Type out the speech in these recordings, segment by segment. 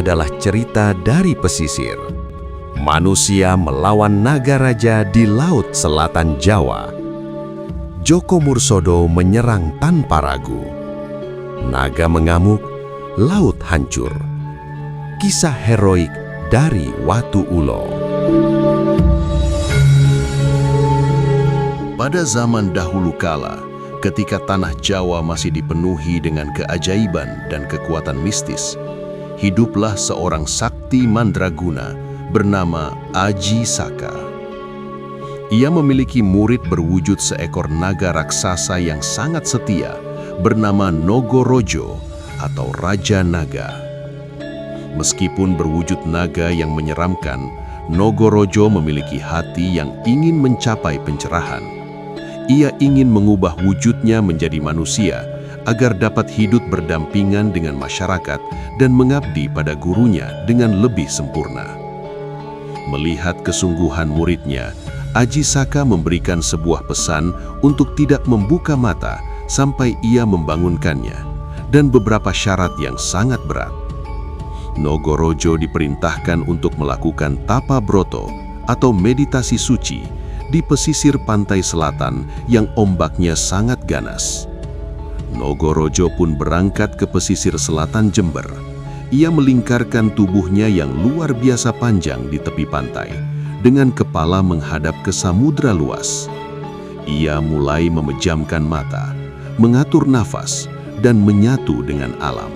adalah cerita dari pesisir. Manusia melawan naga raja di Laut Selatan Jawa. Djoko Mursodo menyerang tanpa ragu. Naga mengamuk, laut hancur. Kisah heroik dari Watu Ulo. Pada zaman dahulu kala, ketika tanah Jawa masih dipenuhi dengan keajaiban dan kekuatan mistis, hiduplah seorang sakti mandraguna bernama Aji Saka. Ia memiliki murid berwujud seekor naga raksasa yang sangat setia bernama Nogorojo atau Raja Naga. Meskipun berwujud naga yang menyeramkan, Nogorojo memiliki hati yang ingin mencapai pencerahan. Ia ingin mengubah wujudnya menjadi manusia agar dapat hidup berdampingan dengan masyarakat dan mengabdi pada gurunya dengan lebih sempurna. Melihat kesungguhan muridnya, Aji Saka memberikan sebuah pesan untuk tidak membuka mata sampai ia membangunkannya, dan beberapa syarat yang sangat berat. Nogorojo diperintahkan untuk melakukan tapa broto atau meditasi suci di pesisir pantai selatan yang ombaknya sangat ganas. Nogorojo pun berangkat ke pesisir selatan Jember. Ia melingkarkan tubuhnya yang luar biasa panjang di tepi pantai, dengan kepala menghadap ke samudra luas. Ia mulai memejamkan mata, mengatur nafas, dan menyatu dengan alam.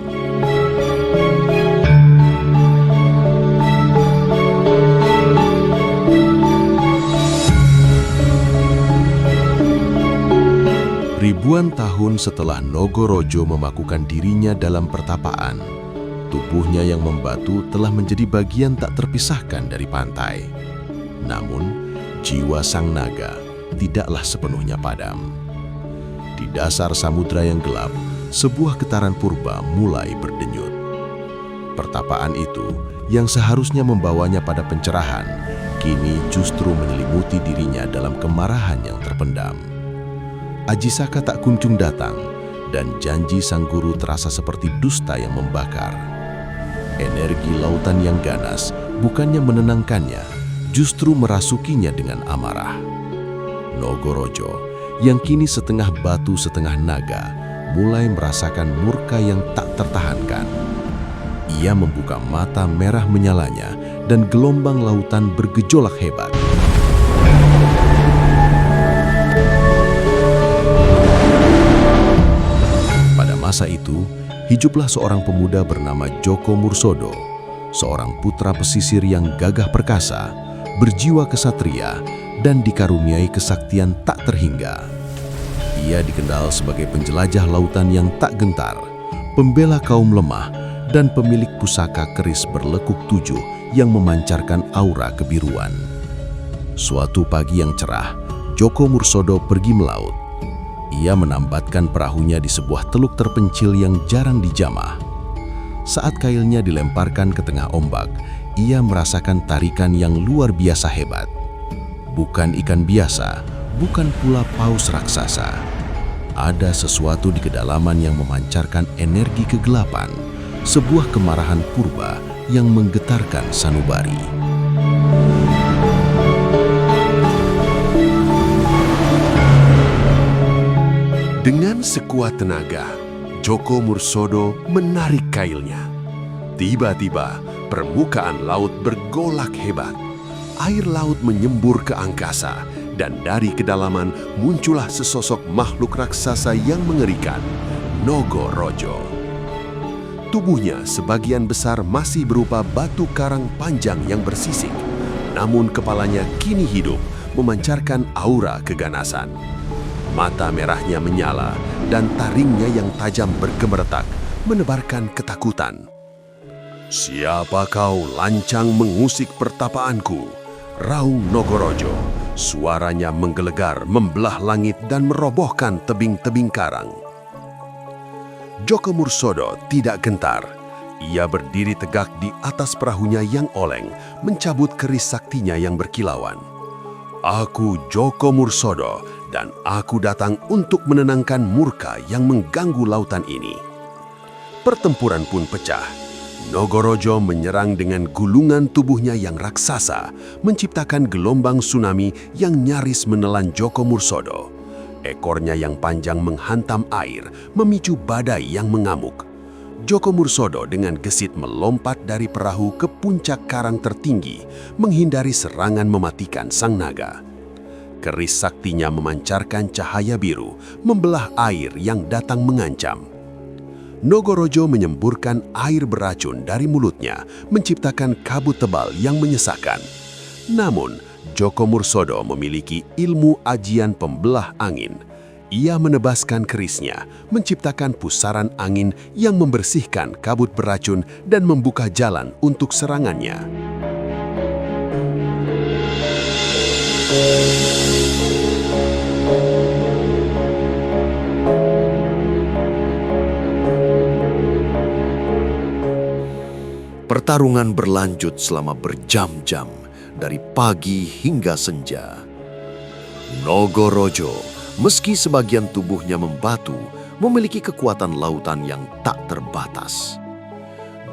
Ribuan tahun setelah Nogorojo memakukan dirinya dalam pertapaan, tubuhnya yang membatu telah menjadi bagian tak terpisahkan dari pantai. Namun, jiwa sang naga tidaklah sepenuhnya padam. Di dasar samudra yang gelap, sebuah getaran purba mulai berdenyut. Pertapaan itu, yang seharusnya membawanya pada pencerahan, kini justru menyelimuti dirinya dalam kemarahan yang terpendam. Aji Saka tak kunjung datang, dan janji sang guru terasa seperti dusta yang membakar. Energi lautan yang ganas bukannya menenangkannya, justru merasukinya dengan amarah. Nogorojo, yang kini setengah batu setengah naga, mulai merasakan murka yang tak tertahankan. Ia membuka mata merah menyalanya, dan gelombang lautan bergejolak hebat. Masa itu, hiduplah seorang pemuda bernama Djoko Mursodo, seorang putra pesisir yang gagah perkasa, berjiwa kesatria, dan dikaruniai kesaktian tak terhingga. Ia dikenal sebagai penjelajah lautan yang tak gentar, pembela kaum lemah, dan pemilik pusaka keris berlekuk 7 yang memancarkan aura kebiruan. Suatu pagi yang cerah, Djoko Mursodo pergi melaut. Ia menambatkan perahunya di sebuah teluk terpencil yang jarang dijamah. Saat kailnya dilemparkan ke tengah ombak, ia merasakan tarikan yang luar biasa hebat. Bukan ikan biasa, bukan pula paus raksasa. Ada sesuatu di kedalaman yang memancarkan energi kegelapan, sebuah kemarahan purba yang menggetarkan sanubari. Dengan sekuat tenaga, Djoko Mursodo menarik kailnya. Tiba-tiba, permukaan laut bergolak hebat. Air laut menyembur ke angkasa, dan dari kedalaman muncullah sesosok makhluk raksasa yang mengerikan, Nogorojo. Tubuhnya sebagian besar masih berupa batu karang panjang yang bersisik, namun kepalanya kini hidup, memancarkan aura keganasan. Mata merahnya menyala, dan taringnya yang tajam bergemeretak, menebarkan ketakutan. "Siapa kau lancang mengusik pertapaanku?" raung Nogorojo. Suaranya menggelegar, membelah langit dan merobohkan tebing-tebing karang. Djoko Mursodo tidak gentar. Ia berdiri tegak di atas perahunya yang oleng, mencabut keris saktinya yang berkilauan. "Aku Djoko Mursodo, dan aku datang untuk menenangkan murka yang mengganggu lautan ini." Pertempuran pun pecah. Nogorojo menyerang dengan gulungan tubuhnya yang raksasa, menciptakan gelombang tsunami yang nyaris menelan Djoko Mursodo. Ekornya yang panjang menghantam air, memicu badai yang mengamuk. Djoko Mursodo dengan gesit melompat dari perahu ke puncak karang tertinggi, menghindari serangan mematikan sang naga. Keris saktinya memancarkan cahaya biru, membelah air yang datang mengancam. Nogorojo menyemburkan air beracun dari mulutnya, menciptakan kabut tebal yang menyesakkan. Namun, Djoko Mursodo memiliki ilmu ajian pembelah angin. Ia menebaskan kerisnya, menciptakan pusaran angin yang membersihkan kabut beracun dan membuka jalan untuk serangannya. Pertarungan berlanjut selama berjam-jam, dari pagi hingga senja. Nogorojo, meski sebagian tubuhnya membatu, memiliki kekuatan lautan yang tak terbatas.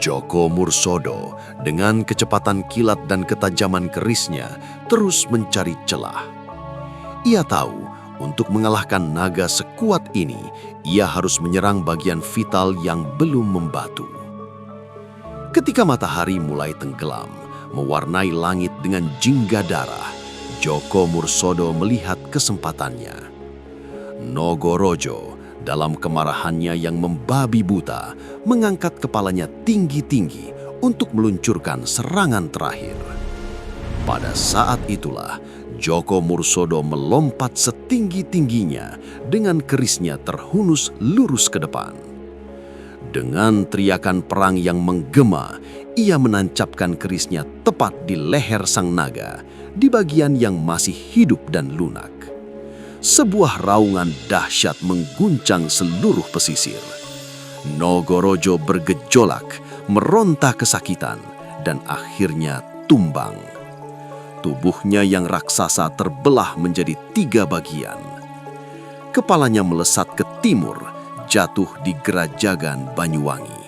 Djoko Mursodo, dengan kecepatan kilat dan ketajaman kerisnya, terus mencari celah. Ia tahu, untuk mengalahkan naga sekuat ini, ia harus menyerang bagian vital yang belum membatu. Ketika matahari mulai tenggelam, mewarnai langit dengan jingga darah, Djoko Mursodo melihat kesempatannya. Nogorojo, dalam kemarahannya yang membabi buta, mengangkat kepalanya tinggi-tinggi untuk meluncurkan serangan terakhir. Pada saat itulah, Djoko Mursodo melompat setinggi-tingginya dengan kerisnya terhunus lurus ke depan. Dengan teriakan perang yang menggema, ia menancapkan kerisnya tepat di leher sang naga, di bagian yang masih hidup dan lunak. Sebuah raungan dahsyat mengguncang seluruh pesisir. Nogorojo bergejolak, meronta kesakitan, dan akhirnya tumbang. Tubuhnya yang raksasa terbelah menjadi 3 bagian. Kepalanya melesat ke timur, jatuh di Gerajagan Banyuwangi.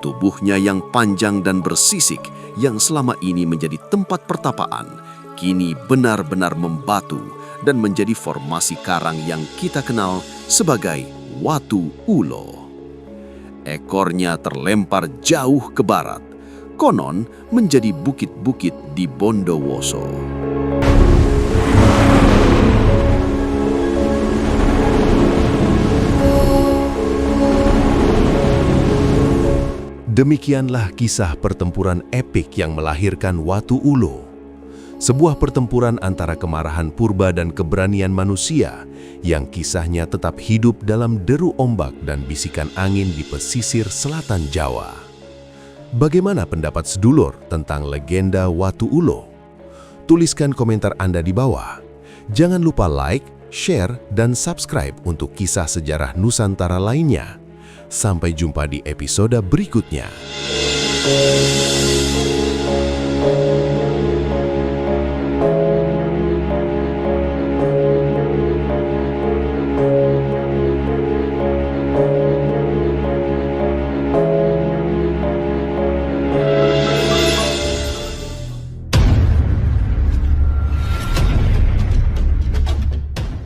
Tubuhnya yang panjang dan bersisik, yang selama ini menjadi tempat pertapaan, kini benar-benar membatu dan menjadi formasi karang yang kita kenal sebagai Watu Ulo. Ekornya terlempar jauh ke barat, konon menjadi bukit-bukit di Bondowoso. Demikianlah kisah pertempuran epik yang melahirkan Watu Ulo. Sebuah pertempuran antara kemarahan purba dan keberanian manusia yang kisahnya tetap hidup dalam deru ombak dan bisikan angin di pesisir selatan Jawa. Bagaimana pendapat sedulur tentang legenda Watu Ulo? Tuliskan komentar Anda di bawah. Jangan lupa like, share, dan subscribe untuk kisah sejarah Nusantara lainnya. Sampai jumpa di episode berikutnya.